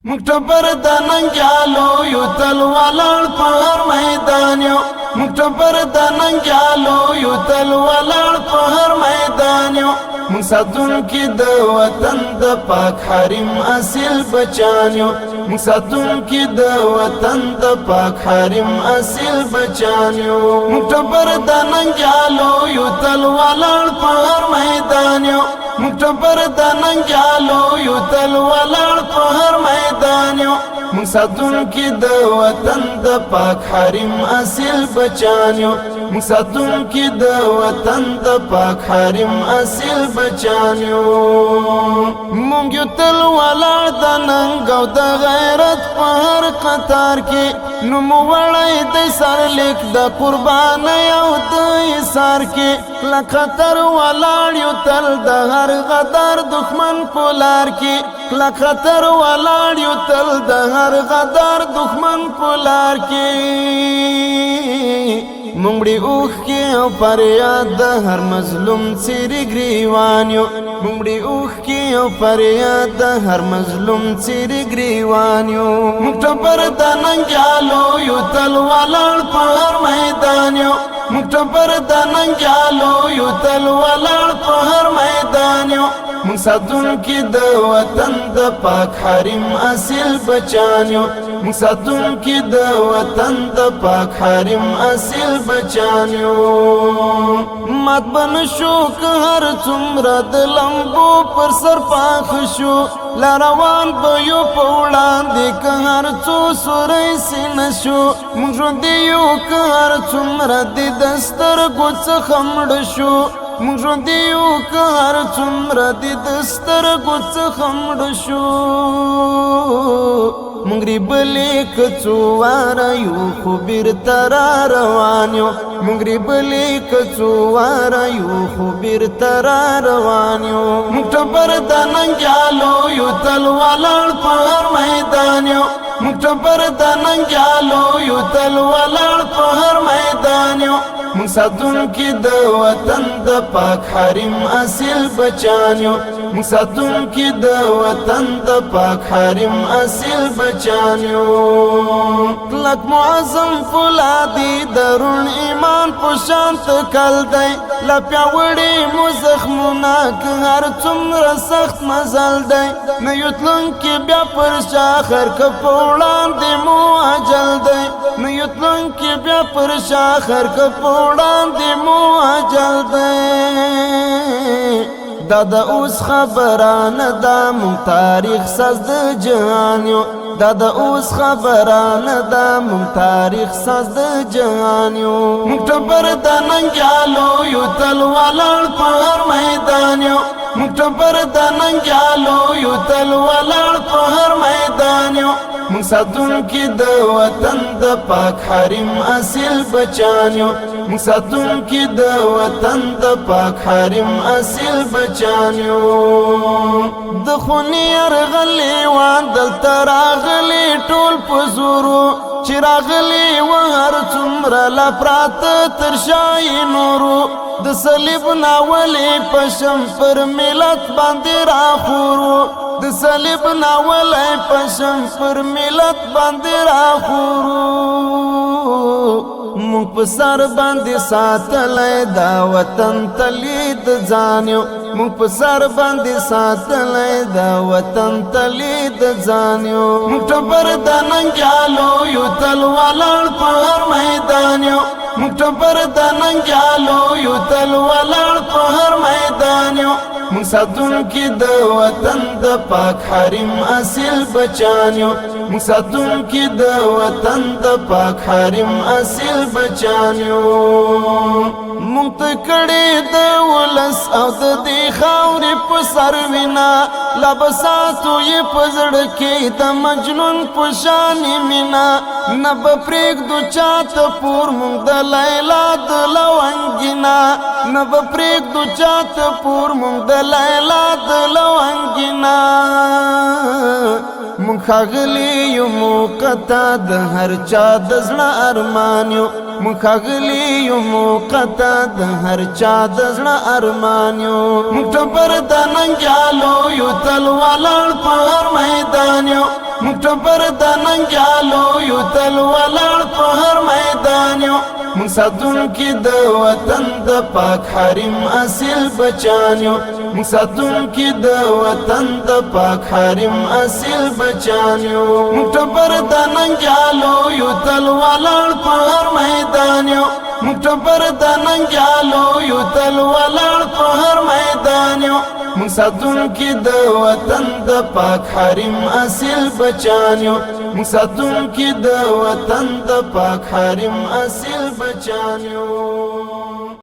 مکتبر د ننګیالو یو تل ولاړ په هر میدان یو مکتبر د ننګیالو یو تل ولاړ په هر میدان یو موږ ساتونکي د وطن د پاک حریم اصیل بچان یو موږ ساتونکي د وطن د پاک حریم اصیل بچان یو مکتبر د ننګیالو یو تل ولاړ په هر میدان یو مکتبر د ننګیالو یو تل ولاړ په هر میدان یو موږ ساتونکي د وطن د پاک حریم اصیل بچان یو موږ ساتونکي د وطن د پاک حریم اصیل بچان یو موږ یو تل ولاړ د ننګ او د غیرت په هر قطار کې نو مو وړی د سر لیک د قربانۍ او د ایثار کې کله خطر ولاړ یو تل د هر غدار دښمن په لار کې کله خطر ولاړ یو تل د هر غدار دښمن په لار کې مونږړي اوخ کې او فریاد د هر مظلوم څیرې ګریوان یو مونږړي اوخ کې او فریاد د هر مظلوم څیرې ګریوان یو مکتبر د ننګیالو یو تل ولاړ په هر میدان یو مکتبر د ننګیالو یو تل ولاړ په هر میدان یو موږ ساتونکي د وطن د پاک حریم اصیل بچان یو موږ ساتونکي د وطن د پاک حریم اصیل بچان یو مات بنشو که هر څومره د لمبو پر سر پاخ شو لاروان به یو په وړاندې که هر څو سوری سینه شو موږ ژوندي یو که هر څومره د سترګو څخه مړه شو موږ ژوندي یو که هر څومره د سترګو څخه مړه شو موږ ریبلې که څو واره یو خو بیرته را روان یو موږ ریبلې که څو واره یو خو بیرته را روان یو مکتبر د ننګیالو یو تل ولاړ په هر میدان یو مکتبر د ننګیالو یو تل ولاړ په هر میدان یو موږ ساتونکي د وطن د پاک حریم اصیل بچان یو موږ ساتونکي د وطن د پاک حریم اصیل بچان یو کلک معظم فولادي درون ایمان په شانت کل دی لا پیاوړي مو زخمونه که هر څومره سخت مزل دی نه یو تلونکي بیا پر شا خر که په وړاندې مو اجل دی نه یو تلونکي بیا پر شا خر که په وړاندې مو اجل دی دا د اوس خبرانه دا مونږ تاریخ ساز د جهان یو دا د اوس خبرانه دا مونږ تاریخ ساز د جهان یو مکتبر د ننګیالو یو تل ولاړ په هر میدان یو مکتبر د ننګیالو یو تل ولاړ په هر میدان یو موږ ساتونکي د وطن د پاک حریم اصیل بچان یو موږ ساتونکي د وطن د پاک حریم اصیل بچان یو د خونی ارغلی وان دلته راغلی ټول په زورو چې راغلی و هر څومره لا پراته تر شای نورو د صلیب ناولې پشم پر ملت باندې راخورو د صلیب ناولې پشم پر ملت باندې راخورو موږ په سر باندې ساتلی دا وطن تلید ځان یو موږ په سر باندې ساتلی دا وطن تلید ځان یو مکتبر د ننګیالو یو تل ولاړ په هر میدان یو مکتبر د ننګیالو یو تل ولاړ په هر میدان یو موږ ساتونکي د وطن د پاک حریم اصیل بچان یو موږ ساتونکي د وطن د پاک حریم اصیل بچان یو موږ ته کړې د ولس او د دې خاورې په سر وینا لا به ساتو یې په زړه کې د مجنون په شانې مینا نه به پرېږدو چاته پور موږ د لیلا د لونګینا نه به پرېږدو چاته پور موږ د لیلا د لونګینا موږ ښاغلي یو موقته د هر چا د زړه ارمان یو موږ ښاغلي یو موقته د هر چا د زړه ارمان یو مکتبر د ننګیالو یو تل ولاړ په هر میدان یو مکتوبر د ننګیالو یو تل ولاړ په هر میدان یو موږ ساتونکي د وطن د پاک حریم اصیل بچان یو موږ ساتونکي د وطن د پاک حریم اصیل بچان یو مکتوبر د ننګیالو یو تل ولاړ په هر میدان یو مکتوبر د ننګیالو یو تل ولاړ په هر میدان یو موږ ساتونکي د وطن د پاک حریم اصیل بچان یو موږ ساتونکي د وطن د پاک حریم اصیل بچان یو